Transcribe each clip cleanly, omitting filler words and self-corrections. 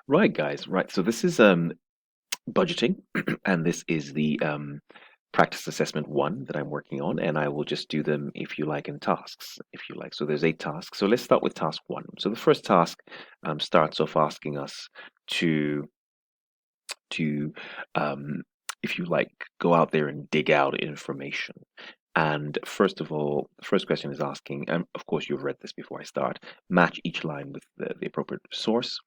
Right, guys. Right. So this is budgeting, and this is the practice assessment one that I'm working on, and I will just do them if you like in tasks, if you like. So there's 8 tasks. So let's start with task one. So the first task starts off asking us to to if you like, go out there and dig out information. And first of all, the first question is asking, and of course you've read this before I start, match each line with the appropriate source.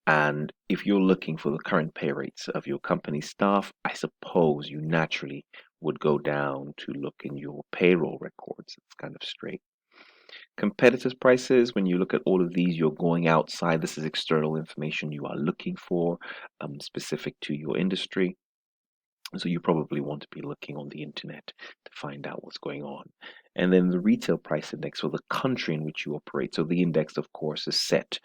And if you're looking for the current pay rates of your company staff, I suppose you naturally would go down to look in your payroll records. It's kind of straight. Competitors' prices, when you look at all of these, you're going outside. This is external information you are looking for, specific to your industry. So you probably want to be looking on the internet to find out what's going on. And then the retail price index for the country in which you operate. So the index, of course, is set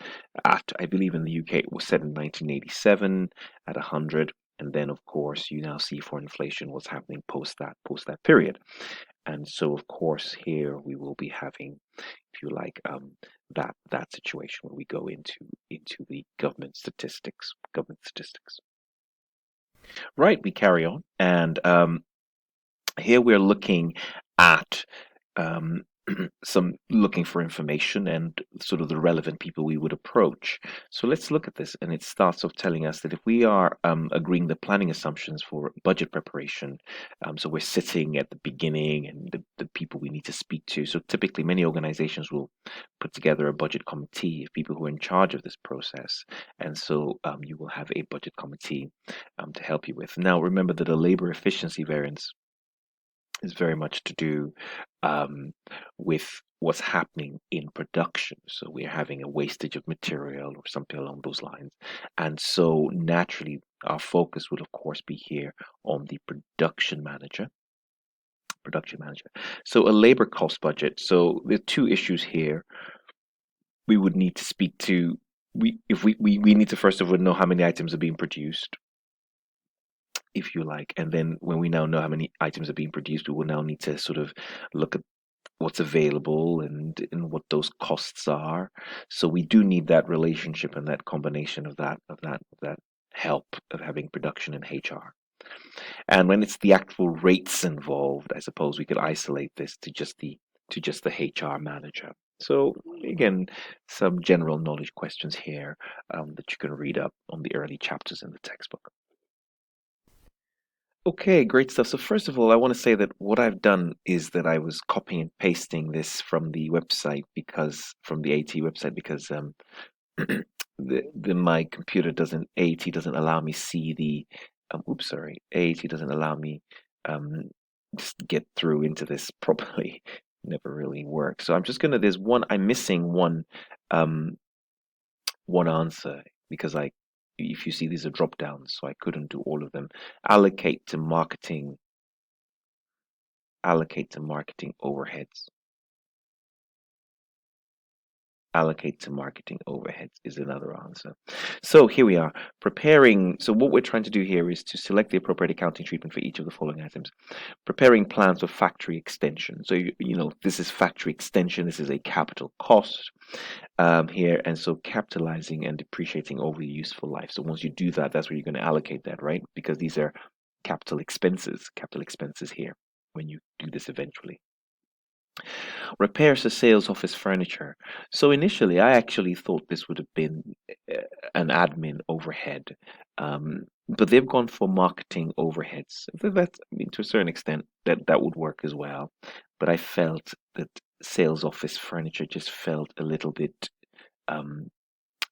at, I believe in the UK, it was set in 1987 at 100. And then, of course, you now see for inflation what's happening post that period. And so, of course, here we will be having, if you like, that situation where we go into the government statistics. Government statistics. Right, we carry on. And here we're looking at um, some looking for information and sort of the relevant people we would approach. So let's look at this. And it starts off telling us that if we are agreeing the planning assumptions for budget preparation, so we're sitting at the beginning and the people we need to speak to. So typically, many organizations will put together a budget committee of people who are in charge of this process. And so you will have a budget committee to help you with. Now, remember that a labor efficiency variance is very much to do um, with what's happening in production. So we're having a wastage of material or something along those lines. And so naturally, our focus will, of course, be here on the production manager. Production manager. So a labor cost budget. So there are two issues here. We would need to speak to we need to first of all know how many items are being produced, if you like, and then when we now know how many items are being produced, we will now need to sort of look at what's available and what those costs are. So we do need that relationship and that combination of that help of having production in HR. And when it's the actual rates involved, I suppose we could isolate this to just the HR manager. So again, some general knowledge questions here that you can read up on the early chapters in the textbook. Okay, great stuff. So first of all, I want to say that what I've done is that I was copying and pasting this from the website because from the AT website because the my computer doesn't AT doesn't allow me see the oops sorry AT doesn't allow me um just get through into this properly. Never really works. So I'm just gonna there's one I'm missing um one answer because I if you see these are drop downs, so I couldn't do all of them. Allocate to marketing allocate to marketing overheads. Allocate to marketing overheads is another answer. So here we are preparing. So what we're trying to do here is to select the appropriate accounting treatment for each of the following items. Preparing plans for factory extension. So this is factory extension. This is a capital cost here, and so capitalizing and depreciating over the useful life. So once you do that, that's where you're going to allocate that, right? Because these are capital expenses. Capital expenses here when you do this eventually. Repairs to sales office furniture. So initially, I actually thought this would have been an admin overhead, but they've gone for marketing overheads. I mean, to a certain extent, that would work as well. But I felt that sales office furniture just felt a little bit um,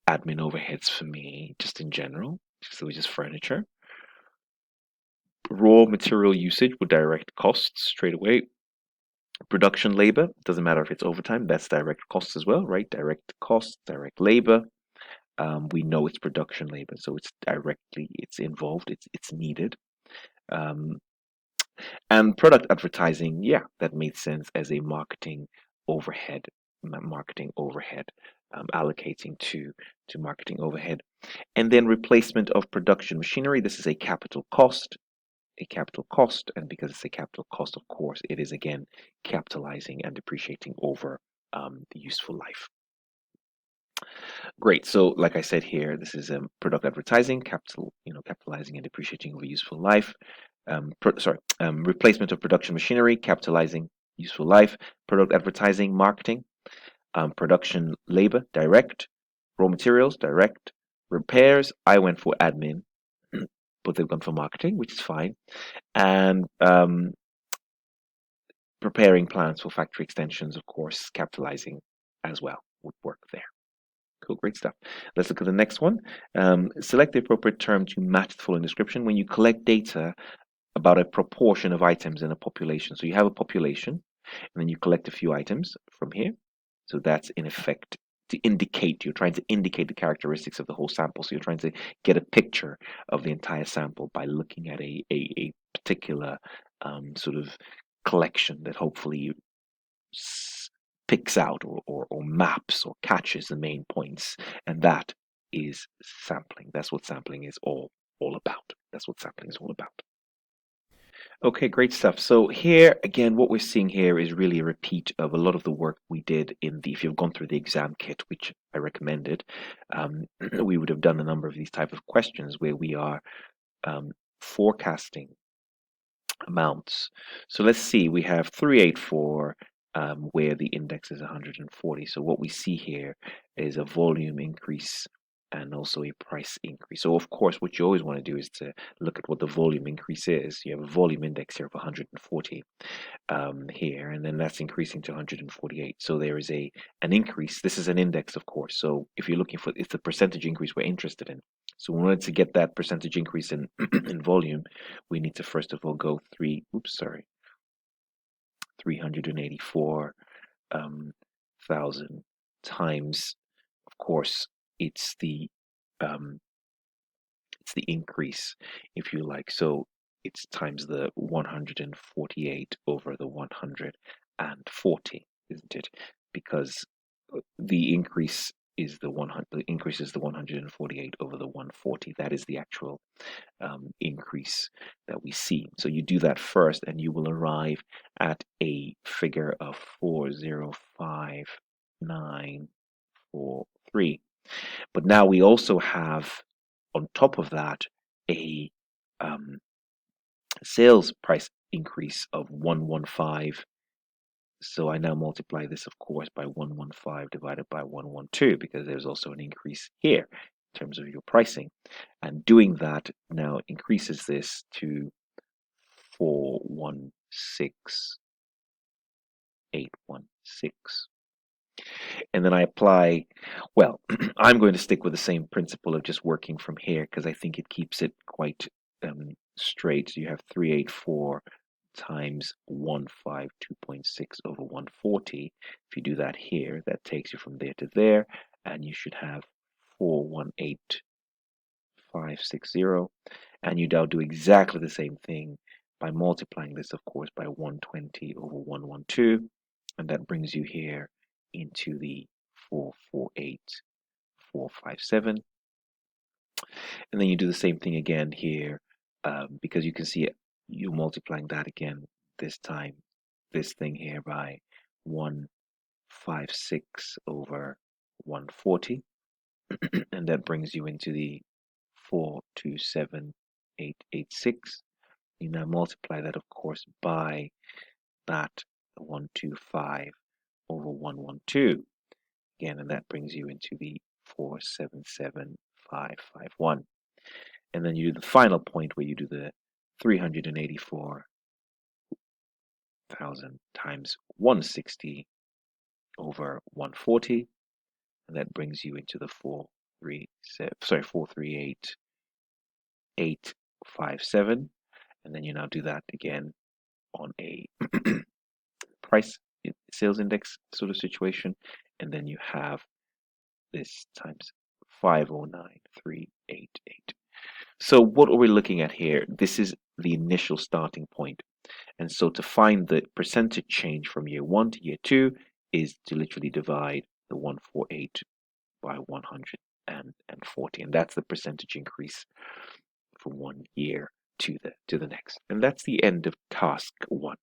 admin overheads for me, just in general. So it was just furniture. Raw material usage would direct costs straight away. Production labor, doesn't matter if it's overtime, that's direct costs as well, right? Direct costs, direct labor. We know it's production labor, so it's involved, it's needed. Um, and product advertising, yeah, that made sense as a overhead, marketing overhead, allocating to marketing overhead. And then replacement of production machinery. This is a capital cost, and because it's a capital cost, of course, it is again capitalizing and depreciating over the useful life. Great. So, like I said here, this is product advertising, capitalizing and depreciating over useful life. Replacement of production machinery, capitalizing useful life. Product advertising, marketing. Production labor, direct. Raw materials, direct. Repairs, I went for admin, but they've gone for marketing, which is fine. And preparing plans for factory extensions, of course, capitalizing as well would work there. Cool, great stuff. Let's look at the next one. Select the appropriate term to match the following description when you collect data about a proportion of items in a population. So you have a population, and then you collect a few items from here. So that's in effect to indicate, you're trying to indicate the characteristics of the whole sample. So you're trying to get a picture of the entire sample by looking at a particular sort of collection that hopefully picks out or maps or catches the main points, and that is sampling. That's what sampling is all about. That's what sampling is all about. Okay, great stuff. So here again, what we're seeing here is really a repeat of a lot of the work we did in the, if you've gone through the exam kit, which I recommended, we would have done a number of these type of questions where we are forecasting amounts. So let's see, we have 384 where the index is 140. So what we see here is a volume increase and also a price increase. So of course, what you always want to do is to look at what the volume increase is. You have a volume index here of 140 here, and then that's increasing to 148. So there is an increase. This is an index, of course. So if you're looking for, it's the percentage increase we're interested in. So in order to get that percentage increase in in volume, we need to first of all go 384 thousand times, of course, it's the increase, if you like. So it's times the 148 over the 140, isn't it? Because the increase is the 100. The increase is the 148 over the 140. That is the actual increase that we see. So you do that first, and you will arrive at a figure of 405,943. But now we also have, on top of that, a sales price increase of 115. So I now multiply this, of course, by 115 divided by 112, because there's also an increase here in terms of your pricing. And doing that now increases this to 416,816. And then I apply, well, I'm going to stick with the same principle of just working from here because I think it keeps it quite straight. So you have 384 times 152.6 over 140. If you do that here, that takes you from there to there, and you should have 418,560. And you now do exactly the same thing by multiplying this, of course, by 120 over 112, and that brings you here into the 448,457. And then you do the same thing again here, because you can see you're multiplying that again, this time, this thing here by 156 over 140, and that brings you into the 427,886. You now multiply that, of course, by that 125 over 112 again, and that brings you into the 477,551. And then you do the final point where you do the 384,000 times 160 over 140, and that brings you into the 438,857. And then you now do that again on a price sales index sort of situation, and then you have this times 509,388. So what are we looking at here? This is the initial starting point. And so to find the percentage change from year 1 to year 2 is to literally divide the 148 by 140. And that's the percentage increase from 1 year to the next. And that's the end of task 1.